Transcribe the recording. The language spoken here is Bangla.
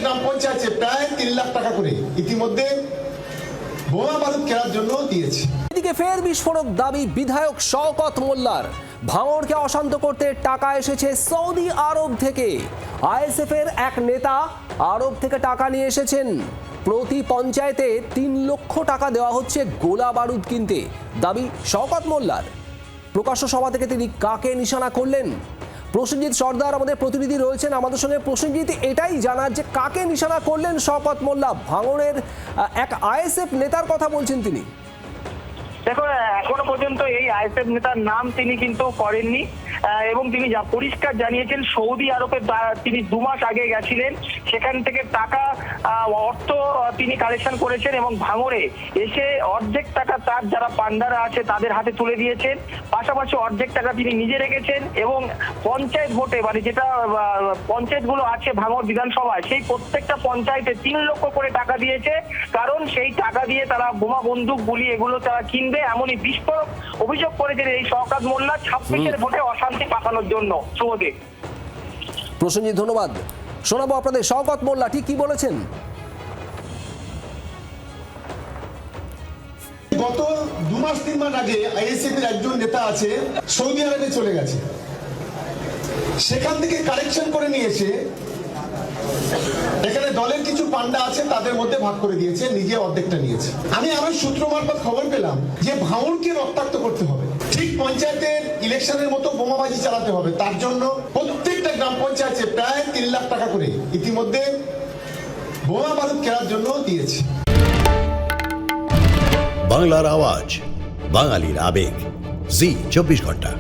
গ্রাম পঞ্চায়েতে প্রায় 3 লাখ টাকা করে ইতিমধ্যে বোমা বারুদ কেনার জন্য দিয়েছে। এদিকে ফের বিস্ফোরক দাবি বিধায়ক শওকত মোল্লার। ভাঙড়কে অশান্ত করতে টাকা এসেছে সৌদি আরব থেকে। আইএসএফ এর এক নেতা আরব থেকে টাকা নিয়ে এসেছেন। প্রতি পঞ্চায়েতে 3 লক্ষ টাকা দেওয়া হচ্ছে গোলা বারুদ কিনতে, দাবি শওকত মোল্লার। প্রকাশ্য সভা থেকে তিনি কাকে নিশানা করলেন? প্রসেনজিৎ সর্দার আমাদের প্রতিনিধি রয়েছেন আমাদের সঙ্গে। প্রসেনজিৎ, এটাই জানার যে কাকে নিশানা করলেন শওকত মোল্লা? ভাঙড়ের এক আইএসএফ নেতার কথা বলছেন তিনি। দেখো, এখনো পর্যন্ত এই আইএসএফ নেতার নাম তিনি কিন্তু করেননি এবং তিনি যা পরিষ্কার জানিয়েছেন সৌদি আরবে তিনি 2 মাস আগে গেছিলেন, সেখান থেকে টাকা অর্থ তিনি কালেকশন করেছেন এবং ভাঙড়ে এসে অর্ধেক টাকা তার যারা পান্ডারা আছে তাদের হাতে তুলে দিয়েছেন। পাশাপাশি অর্ধেক টাকা তিনি নিজে রেখেছেন এবং পঞ্চায়েত ভোটে মানে যেটা পঞ্চায়েতগুলো আছে ভাঙড় বিধানসভায় সেই প্রত্যেকটা পঞ্চায়েতে 3 লক্ষ করে টাকা দিয়েছে, কারণ সেই টাকা দিয়ে তারা বোমা বন্দুক গুলি এগুলো তারা কিনবে। এমনই বিস্ফোরক অভিযোগ করেছেন এই শওকত মোল্লা 26-এর ভোটে অশান্তি পাকানোর জন্য। শুভদীপ। প্রসেনজিৎ, ধন্যবাদ। শোনাবো আপনাদের শওকত মোল্লা ঠিক কি বলেছেন। গত 2 মাস 3 মাস আগে আইএসএফ এর একজন নেতা আছে সৌদি আরবে চলে গেছে, সেখান থেকে কালেকশন করে নিয়েছে। এখানে দলের কিছু পান্ডা আছে তাদের মধ্যে ভাগ করে দিয়েছে, নিজে অর্ধেকটা নিয়েছে। আমি আরো সূত্র মারফত খবর পেলাম যে ভাঙড়কে রক্তাক্ত করতে হবে, ঠিক পঞ্চায়েতের ইলেকশনের মতো বোমাবাজি চালাতে হবে। তার জন্য প্রত্যেকটা গ্রাম পঞ্চায়েতে প্রায় 3 লাখ টাকা করে ইতিমধ্যে বোমা বারুদ কেনার জন্য দিয়েছে। বাংলার আওয়াজ, বাঙালির আবেগ, জি 24 ঘন্টা।